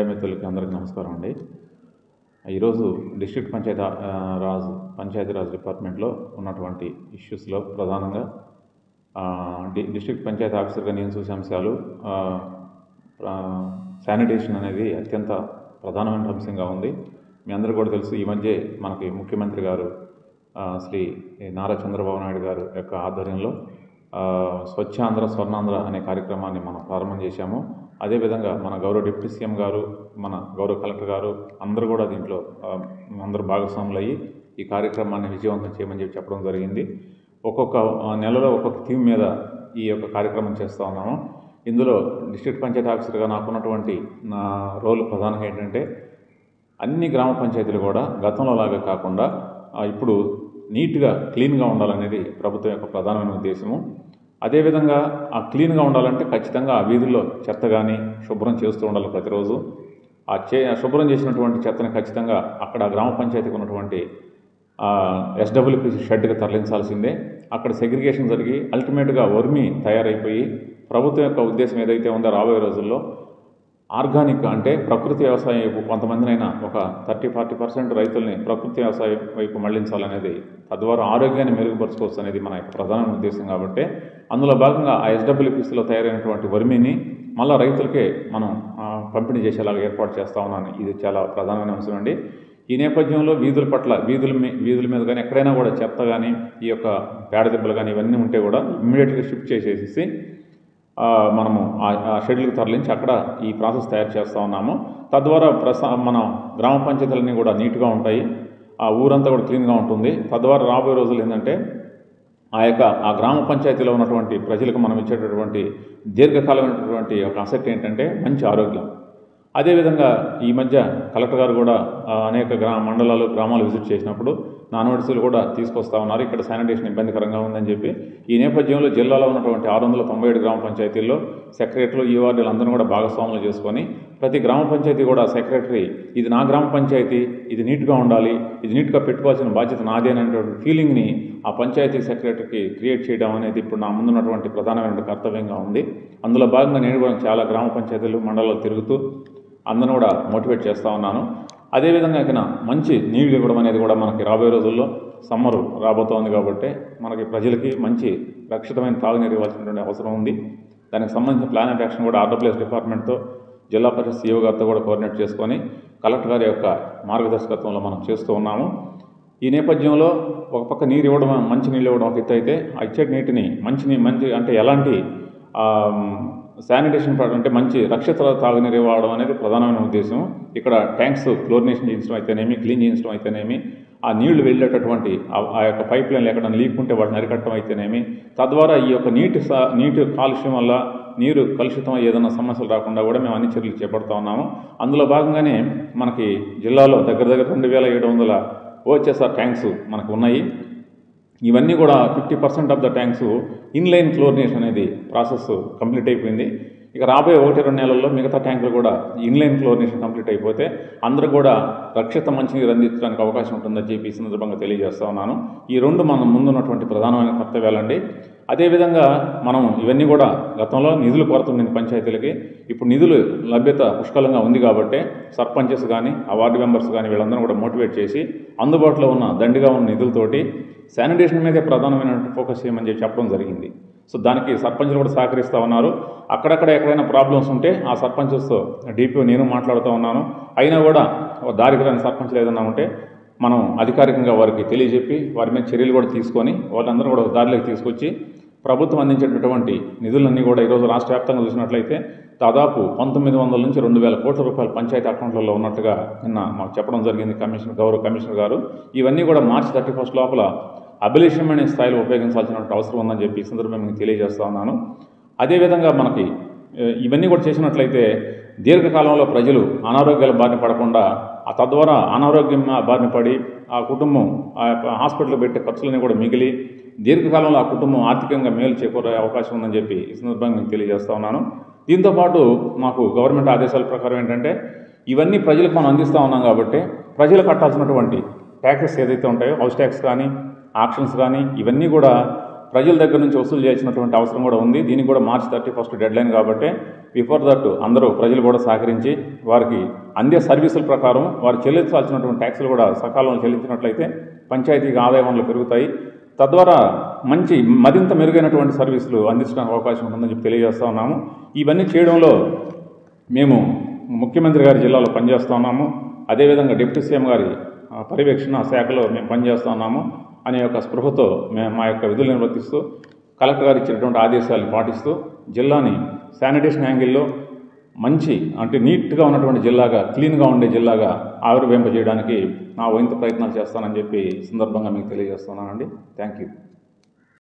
Media మిత్రులకి అందరికీ నమస్కారం అండి. ఈరోజు డిస్ట్రిక్ట్ పంచాయతీరాజ్ డిపార్ట్మెంట్లో ఉన్నటువంటి ఇష్యూస్లో ప్రధానంగా డిస్ట్రిక్ట్ పంచాయతీ ఆఫీసర్గా నేను చూసే అంశాలు శానిటేషన్ అనేది అత్యంత ప్రధానమైన అంశంగా ఉంది. మీ అందరూ కూడా తెలుసు, ఈ మధ్య మనకి ముఖ్యమంత్రి గారు శ్రీ నారా చంద్రబాబు నాయుడు గారు యొక్క ఆధ్వర్యంలో స్వచ్ఛాంధ్ర స్వర్ణాంధ్ర అనే కార్యక్రమాన్ని మనం ప్రారంభం చేశాము. అదేవిధంగా మన గౌరవ డిప్యూటీ సీఎం గారు, మన గౌరవ కలెక్టర్ గారు అందరూ కూడా దీంట్లో అందరూ భాగస్వాములు అయ్యి ఈ కార్యక్రమాన్ని విజయవంతం చేయమని చెప్పడం జరిగింది. ఒక్కొక్క నెలలో ఒక్కొక్క థీమ్ మీద ఈ యొక్క కార్యక్రమం చేస్తూ ఉన్నాము. ఇందులో డిస్ట్రిక్ట్ పంచాయతీ ఆఫీసర్గా నాకున్నటువంటి నా రోల్ ప్రధానంగా ఏంటంటే అన్ని గ్రామ పంచాయతీలు కూడా గతంలో లాగా కాకుండా ఇప్పుడు నీట్గా క్లీన్గా ఉండాలనేది ప్రభుత్వం యొక్క ప్రధానమైన ఉద్దేశము. అదేవిధంగా ఆ క్లీన్గా ఉండాలంటే ఖచ్చితంగా ఆ వీధుల్లో చెత్త కానీ శుభ్రం చేస్తూ ఉండాలి. ప్రతిరోజు శుభ్రం చేసినటువంటి చెత్తని ఖచ్చితంగా అక్కడ గ్రామ పంచాయతీకి ఉన్నటువంటి SWPC షెడ్కి తరలించాల్సిందే. అక్కడ సెగ్రిగేషన్ జరిగి అల్టిమేట్గా వర్మి తయారైపోయి ప్రభుత్వం యొక్క ఉద్దేశం ఏదైతే ఉందో రాబోయే రోజుల్లో ఆర్గానిక్ అంటే ప్రకృతి వ్యవసాయం వైపు కొంతమందినైనా ఒక 30-40% రైతుల్ని ప్రకృతి వ్యవసాయం వైపు మళ్లించాలనేది, తద్వారా ఆరోగ్యాన్ని మెరుగుపరచుకోవచ్చు అనేది మన యొక్క ప్రధాన ఉద్దేశం. కాబట్టి అందులో భాగంగా ఆ SWPCలో తయారైనటువంటి వర్మిని మళ్ళీ రైతులకే మనం పంపిణీ చేసేలాగా ఏర్పాటు చేస్తూ ఉన్నాను. ఇది చాలా ప్రధానమైన అంశం అండి. ఈ నేపథ్యంలో వీధుల మీద కానీ ఎక్కడైనా కూడా చెత్త కానీ ఈ యొక్క పేడ దెబ్బలు కానీ ఇవన్నీ ఉంటే కూడా ఇమ్మీడియట్గా షిఫ్ట్ చేసేసి మనము ఆ షెడ్యూల్కి తరలించి అక్కడ ఈ ప్రాసెస్ తయారు చేస్తూ ఉన్నాము. తద్వారా మన గ్రామ పంచాయతీలన్నీ కూడా నీట్గా ఉంటాయి, ఆ ఊరంతా కూడా క్లీన్గా ఉంటుంది. తద్వారా రాబోయే రోజులు ఏంటంటే ఆ గ్రామ పంచాయతీలో ఉన్నటువంటి ప్రజలకు మనం ఇచ్చేటటువంటి దీర్ఘకాలమైనటువంటి ఒక అసెట్ ఏంటంటే మంచి ఆరోగ్యం. అదేవిధంగా ఈ మధ్య కలెక్టర్ గారు కూడా అనేక మండలాలు గ్రామాలు విజిట్ చేసినప్పుడు నా నోటీసులు కూడా తీసుకొస్తా ఉన్నారు. ఇక్కడ శానిటేషన్ ఇబ్బందికరంగా ఉందని చెప్పి. ఈ నేపథ్యంలో జిల్లాలో ఉన్నటువంటి 697 గ్రామ పంచాయతీల్లో సెక్రటరీలు, ఈ వార్డులు అందరూ కూడా భాగస్వాములు చేసుకొని ప్రతి గ్రామ పంచాయతీ కూడా సెక్రటరీ ఇది నా గ్రామ పంచాయతీ, ఇది నీట్గా ఉండాలి, ఇది నీట్గా పెట్టుకోవాల్సిన బాధ్యత నాదే అనేటువంటి ఫీలింగ్ని ఆ పంచాయతీ సెక్రటరీకి క్రియేట్ చేయడం అనేది ఇప్పుడు నా ముందున్నటువంటి ప్రధానమైన కర్తవ్యంగా ఉంది. అందులో భాగంగా నేను కూడా చాలా గ్రామ పంచాయతీలు మండలాలు తిరుగుతూ అందరూ కూడా మోటివేట్ చేస్తూ ఉన్నాను. అదేవిధంగా ఇక మంచి నీళ్లు ఇవ్వడం అనేది కూడా మనకి రాబోయే రోజుల్లో సమ్మర్ రాబోతోంది కాబట్టి మనకి ప్రజలకి మంచి రక్షితమైన తాగునీరు ఇవ్వాల్సినటువంటి అవసరం ఉంది. దానికి సంబంధించిన ప్లాన్ ఆఫ్ యాక్షన్ కూడా RWS డిపార్ట్మెంట్తో, జిల్లా పరిషత్ CEO గారితో కూడా కోఆర్డినేట్ చేసుకొని కలెక్టర్ గారి యొక్క మార్గదర్శకత్వంలో మనం చేస్తూ ఉన్నాము. ఈ నేపథ్యంలో ఒక పక్క నీరు ఇవ్వడం, మంచి నీళ్ళు ఇవ్వడం ఒక ఎత్తు అయితే, ఆ ఇచ్చే నీటిని మంచి అంటే ఎలాంటి శానిటేషన్ అంటే మంచి రక్షిత తాగునీరు ఇవ్వడం అనేది ప్రధానమైన ఉద్దేశం. ఇక్కడ ట్యాంక్స్ క్లోరినేషన్ చేయించడం అయితేనేమి, క్లీన్ చేయించడం అయితేనేమి, ఆ నీళ్లు వెళ్ళేటటువంటి ఆ యొక్క పైప్ లైన్లు ఎక్కడ లీక్ ఉంటే వాటిని అరికట్టడం అయితేనేమి, తద్వారా ఈ యొక్క నీటి కాలుష్యం వల్ల నీరు కలుషితం ఏదైనా సమస్యలు రాకుండా కూడా మేము అన్ని చర్యలు చేపడుతూ ఉన్నాము. అందులో భాగంగానే మనకి జిల్లాలో దగ్గర 2700 OHSR ట్యాంక్స్ మనకు ఉన్నాయి. ఇవన్నీ కూడా 50% of the tanks inline chlorination అనేది ప్రాసెస్ కంప్లీట్ అయిపోయింది. ఇక రాబోయే 1-2 నెలల్లో మిగతా ట్యాంకులు కూడా ఇన్లైన్ క్లోరినేషన్ కంప్లీట్ అయిపోతే అందరూ కూడా రక్షిత మంచినీరు అందించడానికి అవకాశం ఉంటుందని చెప్పి ఈ సందర్భంగా తెలియజేస్తూ ఉన్నాను. ఈ రెండు మన ముందున్నటువంటి ప్రధానమైన కర్తవ్యాలండి. అదేవిధంగా మనం ఇవన్నీ కూడా గతంలో నిధులు కొరత ఉంది పంచాయతీలకి, ఇప్పుడు నిధులు లభ్యత పుష్కలంగా ఉంది కాబట్టి సర్పంచెస్ కానీ, ఆ వార్డు మెంబర్స్ కానీ వీళ్ళందరూ కూడా మోటివేట్ చేసి అందుబాటులో ఉన్న దండిగా ఉన్న నిధులతోటి శానిటేషన్ మీదే ప్రధానమైన ఫోకస్ చేయమని చెప్పడం జరిగింది. సో దానికి సర్పంచులు కూడా సహకరిస్తూ ఉన్నారు. ఎక్కడైనా ప్రాబ్లమ్స్ ఉంటే ఆ సర్పంచెస్తో DPO నేను మాట్లాడుతూ ఉన్నాను. అయినా కూడా దారికి రాని సర్పంచ్లు ఏదైనా ఉంటే మనం అధికారికంగా వారికి తెలియజెప్పి వారి మీద చర్యలు కూడా తీసుకొని వాళ్ళందరూ కూడా దారిలోకి తీసుకొచ్చి ప్రభుత్వం అందించేటటువంటి నిధులన్నీ కూడా ఈరోజు రాష్ట్ర వ్యాప్తంగా చూసినట్లయితే దాదాపు 1900 నుంచి 2000 కోట్ల రూపాయలు పంచాయతీ అకౌంట్లలో ఉన్నట్టుగా నిన్న మాకు చెప్పడం జరిగింది గౌరవ కమిషనర్ గారు. ఇవన్నీ కూడా March 31 లోపల అభిలషణమైన స్థాయిలో ఉపయోగించాల్సిన అవసరం ఉందని చెప్పి ఈ సందర్భంగా మీకు తెలియజేస్తూ ఉన్నాను. అదేవిధంగా మనకి ఇవన్నీ కూడా చేసినట్లయితే దీర్ఘకాలంలో ప్రజలు అనారోగ్యాల బారిన పడకుండా, తద్వారా అనారోగ్యం బారిన పడి ఆ కుటుంబం ఆ యొక్క హాస్పిటల్ పెట్టే ఖర్చులన్నీ కూడా మిగిలి దీర్ఘకాలంలో ఆ కుటుంబం ఆర్థికంగా మేలు చేకూరే అవకాశం ఉందని చెప్పి ఈ సందర్భంగా మీకు తెలియజేస్తూ ఉన్నాను. దీంతోపాటు మాకు గవర్నమెంట్ ఆదేశాల ప్రకారం ఏంటంటే ఇవన్నీ ప్రజలకు మనం అందిస్తూ ఉన్నాం కాబట్టి ప్రజలు కట్టాల్సినటువంటి ట్యాక్సెస్ ఏదైతే ఉంటాయో, హౌస్ ట్యాక్స్ కానీ, ఆక్షన్స్ కానీ, ఇవన్నీ కూడా ప్రజల దగ్గర నుంచి వసూలు చేయాల్సినటువంటి అవసరం కూడా ఉంది. దీనికి కూడా March 31 డెడ్లైన్ కాబట్టి బిఫోర్ దట్ అందరూ ప్రజలు కూడా సహకరించి వారికి అందే సర్వీసుల ప్రకారం వారు చెల్లించాల్సినటువంటి ట్యాక్సులు కూడా సకాలంలో చెల్లించినట్లయితే పంచాయతీకి ఆదాయ వనరులు పెరుగుతాయి. తద్వారా మరింత మెరుగైనటువంటి సర్వీసులు అందించడానికి అవకాశం ఉంటుందని చెప్పి తెలియజేస్తూ ఉన్నాము. ఇవన్నీ చేయడంలో మేము ముఖ్యమంత్రి గారి జిల్లాలో పనిచేస్తూ ఉన్నాము. అదేవిధంగా డిప్యూటీ సీఎం గారి పర్యవేక్షణ శాఖలో మేము పనిచేస్తూ ఉన్నాము అనే యొక్క స్పృహతో మేము మా యొక్క విధులు నిర్వర్తిస్తూ కలెక్టర్ గారు ఇచ్చినటువంటి ఆదేశాలను పాటిస్తూ జిల్లాని శానిటేషన్ యాంగిల్లో అంటే నీట్గా ఉన్నటువంటి జిల్లాగా, క్లీన్గా ఉండే జిల్లాగా ఆవిర్భవింపజేయడానికి నా వంతు ప్రయత్నాలు చేస్తానని చెప్పి సందర్భంగా మీకు తెలియజేస్తున్నానండి. Thank you.